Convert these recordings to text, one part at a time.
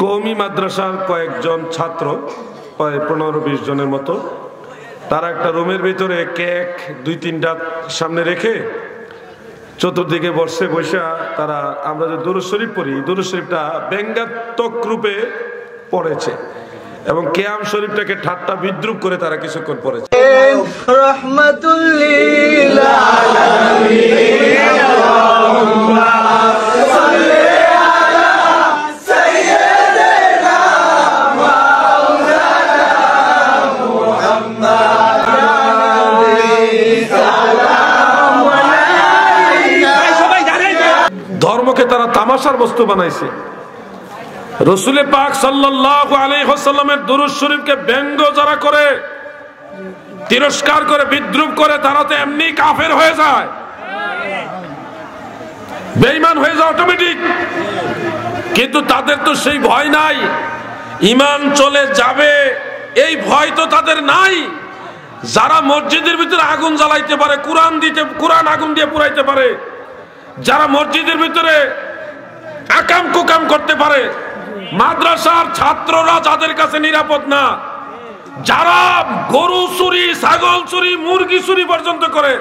কওমি মাদ্রাসার কয়েকজন ছাত্র প্রায় 15-20 জনের মতো তারা একটা রুমের ভিতরে কেক 2-3টা সামনে রেখে চতুর্দিকে বসে তারা আমরা যে দুরূদ শরীফ পড়ি দুরূদ শরীফটা ব্যঙ্গাত্মক রূপে পড়েছে এবং কিয়াম শরীফটাকে ঠাট্টা বিদ্রুপ করে তারা কিছুক্ষণ পড়েছে। রাহমাতুল লিল আলামিন ধর্মকে তারা তামাশার বস্তু বানাইছে। রাসূল পাক সাল্লাল্লাহু আলাইহি ওয়াসাল্লামের দুরূদ শরীফকে ব্যঙ্গ যারা করে, তিরস্কার করে, বিদ্রুপ করে, তারা তো এমনি কাফের হয়ে যায়, বেঈমান হয়ে যায় অটোমেটিক। কিন্তু তাদের তো সেই ভয় নাই, ঈমান চলে যাবে এই ভয় তো তাদের নাই। যারা মসজিদের ভিতরে আগুন জ্বালাইতে পারে, কোরআন আগুন দিয়ে পুরাইতে পারে, যারা মসজিদের ভিতরে আকাম কুকাম করতে পারে, মাদ্রাসার ছাত্ররা যাদের কাছে নিরাপদ না, যারা গরু চুরি, ছাগল চুরি, মুরগি চুরি পর্যন্ত করে,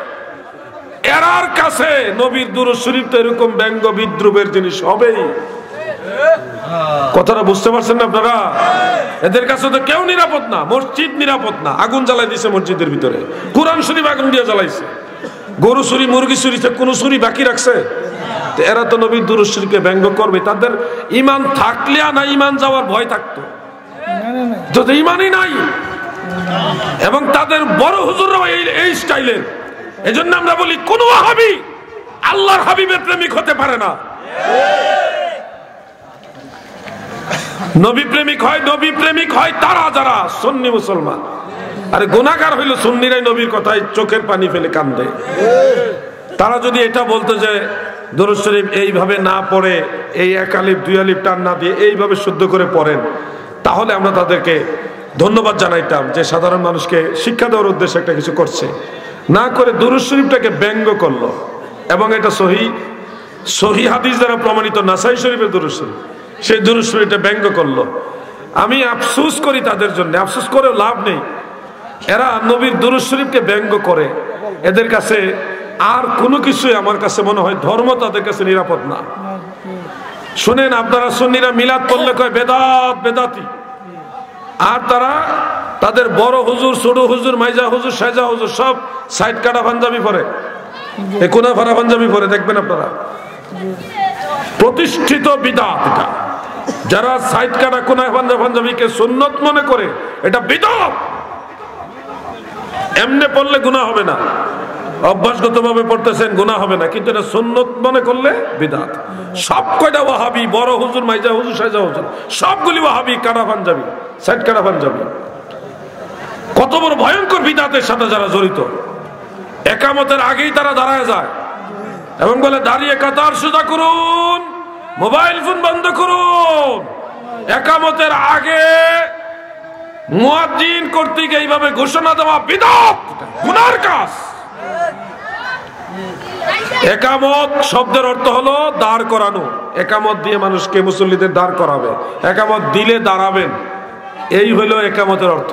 এরার কাছে নবীর দুরূদ শরীফ তো এরকম ব্যঙ্গ বিদ্রুপের জিনিস হবেই। কথাটা বুঝতে পারছেন না আপনারা? এদের কাছে তো কেউ নিরাপদ না, মসজিদ নিরাপদ না। আগুন জ্বালাই দিছে মসজিদের ভিতরে, কোরআন শরীফ আগুন দিয়ে জ্বালাইছে, গরু চুরি, মুরগি চুরি, কোন চুরি বাকি রাখছে? এরা তো নবীর দুরূদ শরীফকে ব্যঙ্গ করবে। তাদের ঈমান থাকলে না ঈমান যাওয়ার ভয় থাকতো, যদি ঈমানই নাই। এবং তাদের বড় হুজুররাও এই স্টাইলের। এজন্য আমরা বলি কোন ওয়াহাবি আল্লাহর হাবিবের প্রেমিক হতে পারে না। নবী প্রেমিক হয় তারা যারা সুন্নি মুসলমান। আরে গুনাহগার হইল সুন্নিরাই নবীর কথায় চোখের পানি ফেলে কান্দে। তারা যদি এটা বলতো যে দুরূদ শরীফ এইভাবে না পড়ে, এই 1 আলিফ 2 আলিফ টান না দিয়ে এইভাবে শুদ্ধ করে পড়েন, তাহলে আমরা তাদেরকে ধন্যবাদ জানাইতাম যে সাধারণ মানুষকে শিক্ষা দেওয়ার উদ্দেশ্যে একটা কিছু করছে। না করে দুরূদ শরীফটাকে ব্যঙ্গ করলো। এবং এটা সহি হাদিস দ্বারা প্রমাণিত নাসাই শরীফের দুরূদ শরীফ, সেই দুরূদ শরীফটা ব্যঙ্গ করলো। আমি আফসোস করি তাদের জন্য, আফসোস করেও লাভ নেই। এরা নবীর দুরূদ শরীফকে ব্যঙ্গ করে, এদের কাছে আর কোনো কিছুই আমার কাছে মনে হয় ধর্ম তাদের কাছে নিরাপদ না। শুনেন, আপনারা সুন্নিরা মিলাদ করলে কয় বেদাত, বেদাতি। আর তারা তাদের বড় হুজুর, ছোট হুজুর, মাইজা হুজুর, সাইজা হুজুর সব সাইড কাটা পাঞ্জাবি পরে, কোনা ফারা পাঞ্জাবি পরে, দেখবেন আপনারা। প্রতিষ্ঠিত বিদআত এটা। যারা সাইড কাটা কোনা পাঞ্জাবিকে সুন্নত মনে করে, এটা বিদআত। এমনি পড়লে গুনাহ হবে না, অভ্যাসগত ভাবে পড়তেছেন গুনাহ হবে না, কিন্তু এটা সুন্নত মনে করলে বিদআত। সব কয়টা ওয়াহাবি, বড় হুজুর, মাইজা হুজুর, সাইজা হুজুর সবগুলি ওয়াহাবি, কাটা পাঞ্জাবি, সাইড কাটা পাঞ্জাবি। কত বড় ভয়ঙ্কর বিদআতের সাথে যারা জড়িত। একামতের আগেই তারা দাঁড়ায় যায় এবং বলে দাঁড়িয়ে কাতার সোজা করুন, মোবাইল ফোন বন্ধ করুন। একামতের আগে মুয়াজ্জিন কর্তৃক এইভাবে ঘোষণা দেওয়া বিদআত, গুনার কাজ। একামত শব্দের অর্থ হলো দাঁড় করানো। একামত দিয়ে মানুষকে, মুসল্লিদের দাঁড় করাবে, একামত দিলে দাঁড়াবেন, এই হলো একামতের অর্থ।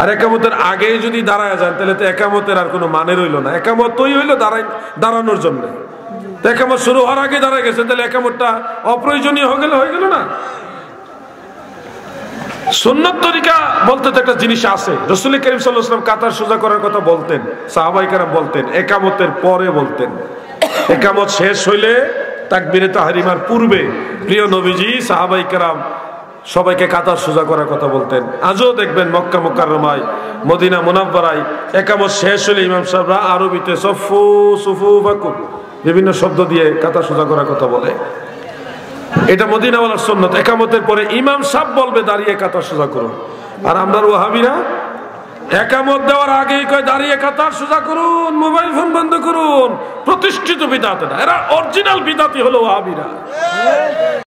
আর একামতের আগেই যদি দাঁড়ায় যান তাহলে তো একামতের আর কোনো মানে রইল না। একামত তোই হইলো দাঁড়ানোর জন্য। একামত শুরু হওয়ার আগে দাঁড়ায় গেছে, তাহলে একামতটা অপ্রয়োজনীয় হয়ে গেল না। সুন্নত তরিকা বলতে তো একটা জিনিস আছে। রাসূল করিম সাল্লাল্লাহু আলাইহি ওয়াসাল্লাম কাতার সোজা করার কথা বলতেন, সাহাবায়ে কেরাম বলতেন, একামতের পরে বলতেন। একামত শেষ হইলে তাকবীরে তাহরিমার পূর্বে প্রিয় নবীজি সাহাবায়ে কেরাম সবাইকে কাতার সোজা করার কথা বলতেন। আজও দেখবেন মক্কা মুকাররমায়, মদিনা মুনাওয়ারায় একামত শেষ হলে ইমাম সাহেবরা আরবিতে সফু সুফু ফাকুম বিভিন্ন শব্দ দিয়ে কাতার সোজা করার কথা বলে। এটা মদিনাওয়ালার সুন্নত। একামতের পরে ইমাম সাহেব বলবে দাঁড়িয়ে কাতার সোজা করুন। আর আমরা ওয়াহাবিরা একামত দেওয়ার আগেই কয় দাঁড়িয়ে কাতার সোজা করুন, মোবাইল ফোন বন্ধ করুন। প্রতিষ্ঠিত বিদআত না, এরা অরিজিনাল বিদআতি হলো ওয়াহাবিরা।